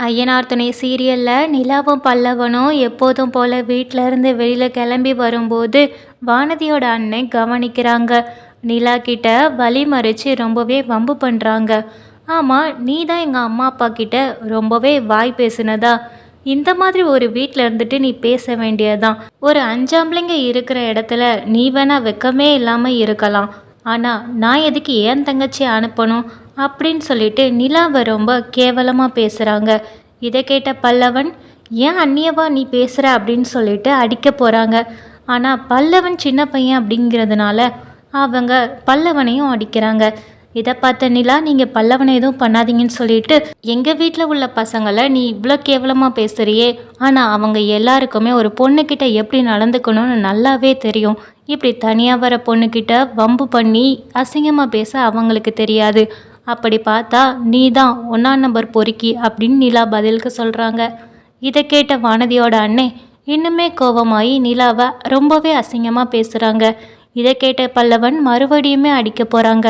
ஐயனார் துணை சீரியலில் நிலாவும் பல்லவனும் எப்போதும் போல் வீட்டில இருந்து வெளியில் கிளம்பி வரும்போது வானதியோட அண்ணன் கவனிக்கிறாங்க. நிலா கிட்ட வழி மறித்து ரொம்பவே வம்பு பண்ணுறாங்க. ஆமாம், நீ தான் எங்கள் அம்மா அப்பா கிட்ட ரொம்பவே வாய் பேசுனதா? இந்த மாதிரி ஒரு வீட்டில் இருந்துட்டு நீ பேச வேண்டியதுதான். ஒரு அஞ்சாம்பளைங்க இருக்கிற இடத்துல நீ வேணா வெக்கமே இல்லாமல் இருக்கலாம். ஆனால் நான் எதுக்கு ஏன் தங்கச்சி அனுப்பணும் அப்படின்னு சொல்லிட்டு நிலாவை ரொம்ப கேவலமாக பேசுகிறாங்க. இதை கேட்ட பல்லவன், ஏன் அந்நியவா நீ பேசுகிற அப்படின்னு சொல்லிட்டு அடிக்க போகிறாங்க. ஆனால் பல்லவன் சின்ன பையன் அப்படிங்கிறதுனால அவங்க பல்லவனையும் அடிக்கிறாங்க. இதை பார்த்த நிலா, நீங்கள் பல்லவனை எதுவும் பண்ணாதீங்கன்னு சொல்லிட்டு, எங்கள் வீட்டில் உள்ள பசங்களை நீ இவ்வளோ கேவலமாக பேசுகிறியே, ஆனால் அவங்க எல்லாருக்குமே ஒரு பொண்ணுக்கிட்ட எப்படி நடந்துக்கணும்னு நல்லாவே தெரியும். இப்படி தனியாக வர பொண்ணுக்கிட்ட வம்பு பண்ணி அசிங்கமாக பேச அவங்களுக்கு தெரியாது. அப்படி பார்த்தா நீ தான் 1ஆம் நம்பர் பொறுக்கி அப்படின்னு நிலா பதிலுக்கு சொல்கிறாங்க. இதை கேட்ட வானதியோட அண்ணே இன்னுமே கோபமாகி நிலாவை ரொம்பவே அசிங்கமாக பேசுகிறாங்க. இதை கேட்ட பல்லவன் மறுபடியுமே அடிக்க போகிறாங்க.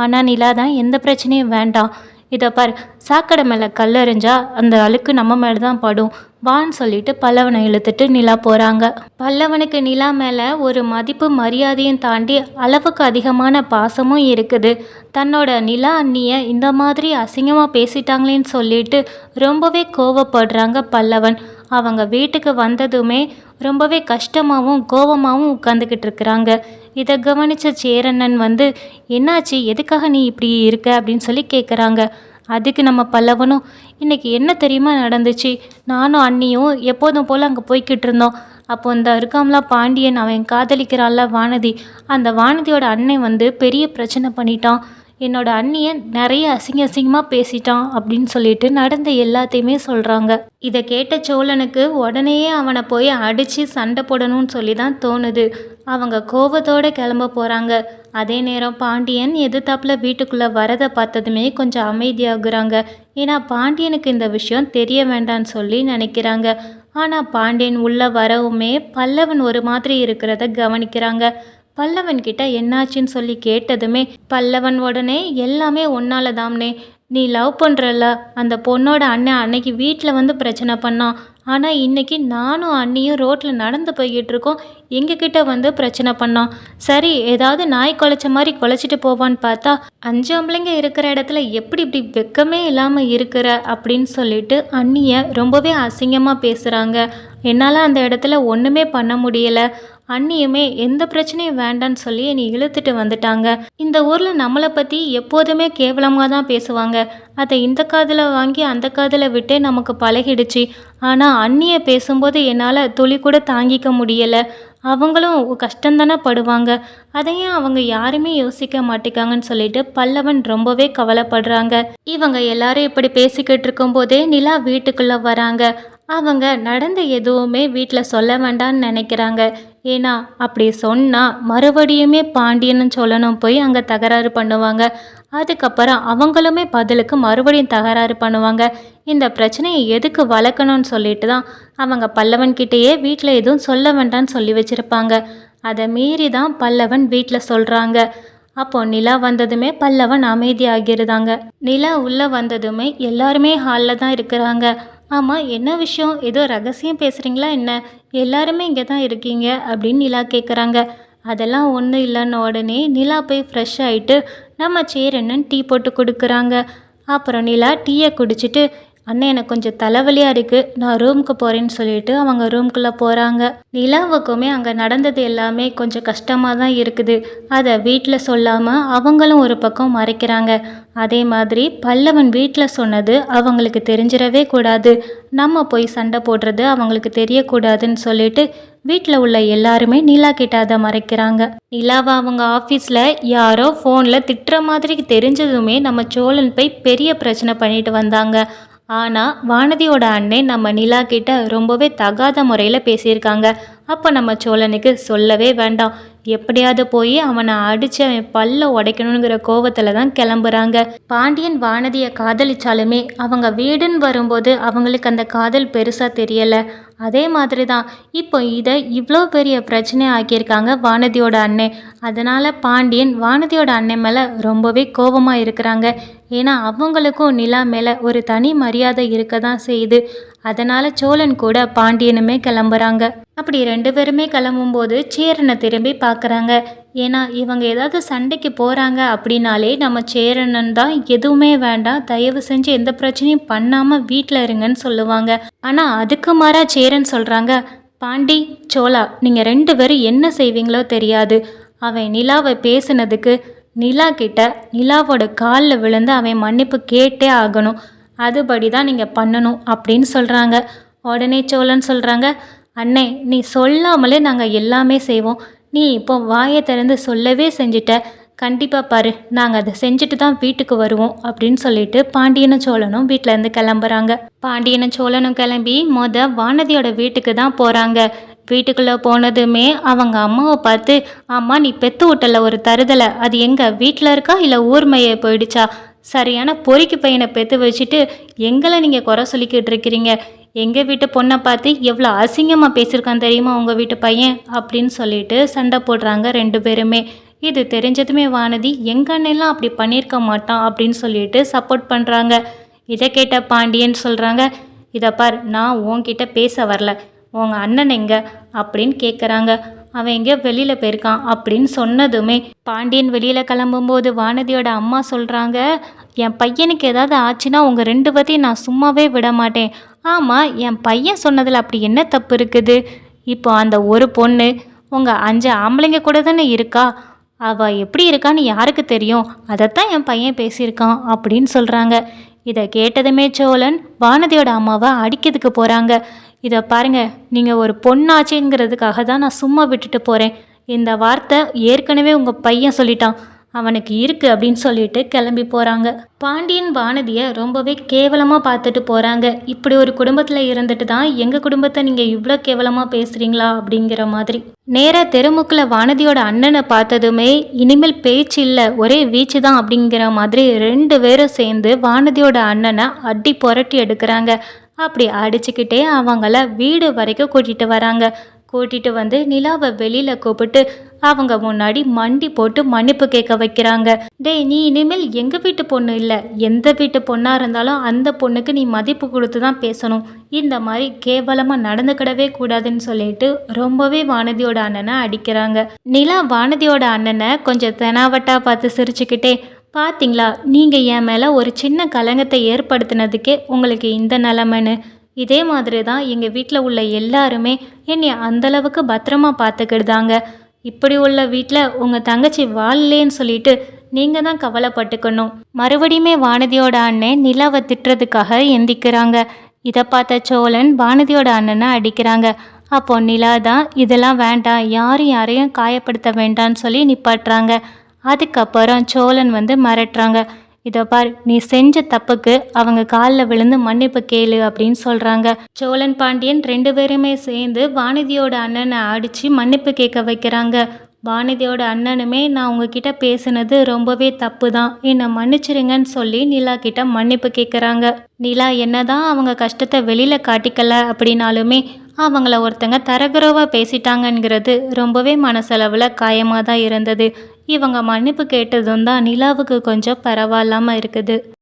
ஆனால் நிலா தான் எந்த பிரச்சனையும் வேண்டாம், இதை பார், சாக்கடை மேலே கல்லெறிஞ்சா அந்த அழுக்கு நம்ம மேலே தான் படும் வான்னு சொல்லிட்டு பல்லவனை இழுத்துட்டு நிலா போகிறாங்க. பல்லவனுக்கு நிலா மேலே ஒரு மதிப்பு மரியாதையும் தாண்டி அளவுக்கு அதிகமான பாசமும் இருக்குது. தன்னோட நிலா அண்ணியை இந்த மாதிரி அசிங்கமாக பேசிட்டாங்களேன்னு சொல்லிட்டு ரொம்பவே கோவப்படுறாங்க பல்லவன். அவங்க வீட்டுக்கு வந்ததுமே ரொம்பவே கஷ்டமாகவும் கோபமாகவும் உட்காந்துக்கிட்டு இருக்கிறாங்க. இதை கவனித்த சேரண்ணன் வந்து, என்னாச்சு, எதுக்காக நீ இப்படி இருக்க அப்படின்னு சொல்லி கேட்குறாங்க. அதுக்கு நம்ம பல்லவனும், இன்றைக்கி என்ன தெரியுமா நடந்துச்சு, நானும் அண்ணியும் எப்போதும் போல் அங்கே போய்கிட்டு இருந்தோம். அப்போ இந்த இருக்காமலா பாண்டியன், அவன் காதலிக்கிறான்ல வானதி, அந்த வானதியோட அண்ணன் வந்து பெரிய பிரச்சனை பண்ணிட்டான். என்னோட அண்ணியை நிறைய அசிங்கமாக பேசிட்டான் அப்படின்னு சொல்லிட்டு நடந்த எல்லாத்தையுமே சொல்கிறாங்க. இதை கேட்ட சோழனுக்கு உடனேயே அவனை போய் அடித்து சண்டை போடணும்னு சொல்லி தான் தோணுது. அவங்க கோபத்தோடு கிளம்ப போகிறாங்க. அதே நேரம் பாண்டியன் எதிர்த்தாப்புல வீட்டுக்குள்ளே வரதை பார்த்ததுமே கொஞ்சம் அமைதியாகுறாங்க. ஏன்னா பாண்டியனுக்கு இந்த விஷயம் தெரிய வேண்டான்னு சொல்லி நினைக்கிறாங்க. ஆனால் பாண்டியன் உள்ளே வரவுமே பல்லவன் ஒரு மாதிரி இருக்கிறத கவனிக்கிறாங்க. பல்லவன் கிட்ட என்னாச்சுன்னு சொல்லி கேட்டதுமே பல்லவன் உடனே, எல்லாமே ஒன்னால தாம்னே, நீ லவ் பண்ணுறல அந்த பொண்ணோட அண்ணன் அன்னைக்கு வீட்டில் வந்து பிரச்சனை பண்ணான். ஆனால் இன்றைக்கி நானும் அண்ணியும் ரோட்டில் நடந்து போய்கிட்டு இருக்கோம், எங்ககிட்ட வந்து பிரச்சனை பண்ணான். சரி, ஏதாவது நாய் குலைச்ச மாதிரி குலைச்சிட்டு போவான்னு பார்த்தா 5 ஆம்பளைங்க இருக்கிற இடத்துல எப்படி இப்படி வெக்கமே இல்லாமல் இருக்கிற அப்படின்னு சொல்லிட்டு அண்ணியை ரொம்பவே அசிங்கமாக பேசுகிறாங்க. என்னால் அந்த இடத்துல ஒன்றுமே பண்ண முடியலை. அண்ணியுமே எந்த பிரச்சனையும் வேண்டான்னு சொல்லி என்னை இழுத்துட்டு வந்துட்டாங்க. இந்த ஊரில் நம்மளை பற்றி எப்போதுமே கேவலமாக தான் பேசுவாங்க. அதை இந்த காதில் வாங்கி அந்த காதில் விட்டே நமக்கு பழகிடுச்சு. ஆனால் அண்ணியை பேசும்போது என்னால் துளி கூட தாங்கிக்க முடியலை. அவங்களும் கஷ்டந்தானே படுவாங்க, அதையும் அவங்க யாருமே யோசிக்க மாட்டேங்காங்கன்னு சொல்லிட்டு பல்லவன் ரொம்பவே கவலைப்படுறாங்க. இவங்க எல்லாரும் இப்படி பேசிக்கிட்டு இருக்கும்போதே நிலா வீட்டுக்குள்ளே வராங்க. அவங்க நடந்த எதுவுமே வீட்டில் சொல்ல வேண்டாம்னு நினைக்கிறாங்க. ஏன்னா அப்படி சொன்னால் மறுபடியுமே பாண்டியன்னு சொல்லணும் போய் அங்கே தகராறு பண்ணுவாங்க. அதுக்கப்புறம் அவங்களுமே பதிலுக்கு மறுபடியும் தகராறு பண்ணுவாங்க. இந்த பிரச்சனையை எதுக்கு வளர்க்கணும்னு சொல்லிட்டு தான் அவங்க பல்லவன்கிட்டேயே வீட்டில் எதுவும் சொல்ல வேண்டாம்னு சொல்லி வச்சுருப்பாங்க. அதை மீறி தான் பல்லவன் வீட்டில் சொல்கிறாங்க. அப்போ நிலா வந்ததுமே பல்லவன் அமைதியாகிருந்தாங்க. நிலா உள்ளே வந்ததுமே எல்லாருமே ஹாலில் தான் இருக்கிறாங்க. ஆமாம், என்ன விஷயம், ஏதோ ரகசியம் பேசுகிறீங்களா என்ன, எல்லாருமே இங்கே தான் இருக்கீங்க அப்படின்னு நிலா கேட்குறாங்க. அதெல்லாம் ஒன்றும் இல்லைன்னு உடனே நிலா போய் ஃப்ரெஷ் ஆகிட்டு நம்ம சேரண்ணன் டீ போட்டு கொடுக்குறாங்க. அப்புறம் நிலா டீயை குடிச்சிட்டு, அண்ணன் எனக்கு கொஞ்சம் தலைவலியாக இருக்குது, நான் ரூமுக்கு போகிறேன்னு சொல்லிட்டு அவங்க ரூம்குள்ளே போகிறாங்க. நிலாவுக்குமே அங்கே நடந்தது எல்லாமே கொஞ்சம் கஷ்டமாக தான் இருக்குது. அதை வீட்டில் சொல்லாமல் அவங்களும் ஒரு பக்கம் மறைக்கிறாங்க. அதே மாதிரி பல்லவன் வீட்டில் சொன்னது அவங்களுக்கு தெரிஞ்சிடவே கூடாது, நம்ம போய் சண்டை போடுறது அவங்களுக்கு தெரியக்கூடாதுன்னு சொல்லிட்டு வீட்டில் உள்ள எல்லாருமே நிலா கிட்ட அதை மறைக்கிறாங்க. நிலாவை அவங்க ஆஃபீஸில் யாரோ ஃபோனில் திட்டுற மாதிரி தெரிஞ்சதுமே நம்ம சோழன் போய் பெரிய பிரச்சனை பண்ணிட்டு வந்தாங்க. ஆனால் வானதியோட அண்ணன் நம்ம நிலா கிட்ட ரொம்பவே தகாத முறையில் பேசியிருக்காங்க. அப்போ நம்ம சோழனுக்கு சொல்லவே வேண்டாம், எப்படியாவது போய் அவனை அடித்து அவன் பல்ல உடைக்கணுங்கிற கோவத்தில் தான் கிளம்புறாங்க. பாண்டியன் வானதியை காதலிச்சாலுமே அவங்க வீடுன்னு வரும்போது அவங்களுக்கு அந்த காதல் பெருசாக தெரியலை. அதே மாதிரி தான் இப்போ இதை இவ்வளோ பெரிய பிரச்சனை ஆக்கியிருக்காங்க வானதியோட அண்ணன். அதனால் பாண்டியன் வானதியோட அண்ணன் மேலே ரொம்பவே கோபமாக இருக்கிறாங்க. ஏன்னா அவங்களுக்கும் நிலா மேலே ஒரு தனி மரியாதை இருக்க தான் செய்யுது. அதனால் சோழன் கூட பாண்டியனுமே கிளம்புறாங்க. அப்படி 2 பேருமே கிளம்பும்போது சேரனை திரும்பி பார்க்குறாங்க. ஏன்னா இவங்க ஏதாவது சண்டைக்கு போகிறாங்க அப்படின்னாலே நம்ம சேரனன் தான் எதுவுமே வேண்டாம், தயவு செஞ்சு எந்த பிரச்சனையும் பண்ணாமல் வீட்டில் இருங்கன்னு சொல்லுவாங்க. ஆனால் அதுக்கு மாறா சேரன் சொல்கிறாங்க, பாண்டி, சோழா, நீங்கள் 2 பேரும் என்ன செய்வீங்களோ தெரியாது. அவன் நிலாவை பேசுனதுக்கு நிலா கிட்ட நிலாவோட காலில் விழுந்து அவன் மன்னிப்பு கேட்டே ஆகணும். அதுபடி தான் நீங்கள் பண்ணணும் அப்படின்னு சொல்கிறாங்க. உடனே சோழன் சொல்கிறாங்க, அண்ணே, நீ சொல்லாமலே நாங்கள் எல்லாமே செய்வோம். நீ இப்போ வாயை திறந்து சொல்லவே செஞ்சிட்ட. கண்டிப்பாக பாரு, நாங்கள் அதை செஞ்சுட்டு தான் வீட்டுக்கு வருவோம் அப்படின்னு சொல்லிட்டு பாண்டியனும் சோழனும் வீட்டிலேருந்து கிளம்புறாங்க. பாண்டியனும் சோழனும் கிளம்பி வானதியோட வீட்டுக்கு தான் போகிறாங்க. வீட்டுக்குள்ளே போனதுமே அவங்க அம்மாவை பார்த்து, அம்மா, நீ பெத்து விட்டல ஒரு தருதலை, அது எங்கே வீட்டில் இருக்கா இல்லை ஊர்மையை போயிடுச்சா? சரியான பொறிக்கு பையனை பெற்று வச்சுட்டு எங்களை நீங்கள் குறை சொல்லிக்கிட்டு இருக்கிறீங்க. எங்கள் வீட்டு பொண்ணை பார்த்து எவ்வளோ அசிங்கமாக பேசியிருக்கான் தெரியுமா உங்கள் வீட்டு பையன் அப்படின்னு சொல்லிட்டு சண்டை போடுறாங்க 2 பேருமே. இது தெரிஞ்சதுமே வானதி, எங்கள் அண்ணெல்லாம் அப்படி பண்ணியிருக்க மாட்டான் அப்படின்னு சொல்லிட்டு சப்போர்ட் பண்ணுறாங்க. இதை கேட்ட பாண்டியன் சொல்கிறாங்க, இதை பார், நான் உன்கிட்ட பேச வரல, உங்கள் அண்ணன் எங்க அப்படின்னு கேட்குறாங்க. அவன் எங்கேயோ வெளியில் போயிருக்கான் அப்படின்னு சொன்னதுமே பாண்டியன் வெளியில் கிளம்பும்போது வானதியோட அம்மா சொல்கிறாங்க, என் பையனுக்கு ஏதாவது ஆச்சுன்னா உங்கள் 2 பேத்தையும் நான் சும்மாவே விட மாட்டேன். ஆமாம், என் பையன் சொன்னதில் அப்படி என்ன தப்பு இருக்குது? இப்போ அந்த ஒரு பொண்ணு உங்கள் 5 ஆம்பளைங்க கூட தானே இருக்கா, அவள் எப்படி இருக்கான்னு யாருக்கு தெரியும்? அதைத்தான் என் பையன் பேசியிருக்கான் அப்படின்னு சொல்கிறாங்க. இதை கேட்டதுமே சோழன் வானதியோட அம்மாவை அடிக்கிறதுக்கு போகிறாங்க. இதை பாருங்க, நீங்கள் ஒரு பொண்ணாச்சுங்கிறதுக்காக தான் நான் சும்மா விட்டுட்டு போகிறேன். இந்த வார்த்தை ஏற்கனவே உங்கள் பையன் சொல்லிட்டான், அவனுக்கு இருக்குது அப்படின்னு சொல்லிட்டு கிளம்பி போகிறாங்க. பாண்டியன் வானதியை ரொம்பவே கேவலமாக பார்த்துட்டு போகிறாங்க. இப்படி ஒரு குடும்பத்தில் இருந்துட்டு தான் எங்கள் குடும்பத்தை நீங்கள் இவ்வளோ கேவலமாக பேசுகிறீங்களா அப்படிங்கிற மாதிரி. நேராக தெருமுக்கில் வானதியோட அண்ணனை பார்த்ததுமே இனிமேல் பேச்சு இல்லை, ஒரே வீச்சு தான் அப்படிங்கிற மாதிரி 2 பேரும் சேர்ந்து வானதியோட அண்ணனை அடி புரட்டி எடுக்கிறாங்க. அப்படி அடிச்சுக்கிட்டே அவங்கள வீடு வரைக்கும் கூட்டிகிட்டு வராங்க. கூட்டிகிட்டு வந்து நிலாவை வெளியில் கூப்பிட்டு அவங்க முன்னாடி மண்டி போட்டு மன்னிப்பு கேட்க வைக்கிறாங்க. டேய், நீ இனிமேல் எங்கள் வீட்டு பொண்ணு இல்லை, எந்த வீட்டு பொண்ணாக இருந்தாலும் அந்த பொண்ணுக்கு நீ மதிப்பு கொடுத்து தான் பேசணும். இந்த மாதிரி கேவலமாக நடந்துக்கிடவே கூடாதுன்னு சொல்லிட்டு ரொம்பவே வானதியோட அண்ணனை அடிக்கிறாங்க. நிலா வானதியோட அண்ணனை கொஞ்சம் தெனாவட்டா பார்த்து சிரிச்சுக்கிட்டே, பார்த்தீங்களா, நீங்கள் என் மேலே ஒரு சின்ன கலங்கத்தை ஏற்படுத்தினதுக்கே உங்களுக்கு இந்த நிலமைன்னு. இதே மாதிரி தான் எங்கள் வீட்டில் உள்ள எல்லாருமே என்னை அந்தளவுக்கு பத்திரமா பார்த்துக்கிடுதாங்க. இப்படி உள்ள வீட்டில் உங்கள் தங்கச்சி வாழலேன்னு சொல்லிட்டு நீங்கள் தான் கவலைப்பட்டுக்கணும். மறுபடியுமே வானதியோட அண்ணன் நிலாவை திட்டுறதுக்காக எந்திக்கிறாங்க. இதை பார்த்த சோழன் வானதியோட அண்ணனை அடிக்கிறாங்க. அப்போ நிலா தான், இதெல்லாம் வேண்டாம், யாரையும் காயப்படுத்த வேண்டான்னு சொல்லி நிப்பாட்டுறாங்க. அதுக்கப்புறம் சோழன் மிரட்டுறாங்க. இதை பார், நீ செஞ்ச தப்புக்கு அவங்க காலில் விழுந்து மன்னிப்பு கேளு அப்படின்னு சொல்கிறாங்க. சோழன் பாண்டியன் 2 பேருமே சேர்ந்து வானதியோட அண்ணனை அடித்து மன்னிப்பு கேட்க வைக்கிறாங்க. வானதியோட அண்ணனுமே, நான் உங்ககிட்ட பேசுனது ரொம்பவே தப்பு தான், என்னை மன்னிச்சிருங்கன்னு சொல்லி நிலா கிட்ட மன்னிப்பு கேட்குறாங்க. நிலா என்னதான் அவங்க கஷ்டத்தை வெளியில் காட்டிக்கல அப்படின்னாலுமே அவங்கள ஒருத்தங்க தரகுறவாக பேசிட்டாங்கங்கிறது ரொம்பவே மனசளவில் காயமாக தான் இருந்தது. இவங்க மன்னிப்பு கேட்டதும் தான் நிலாவுக்கு கொஞ்சம் பரவாயில்லாமல் இருக்குது.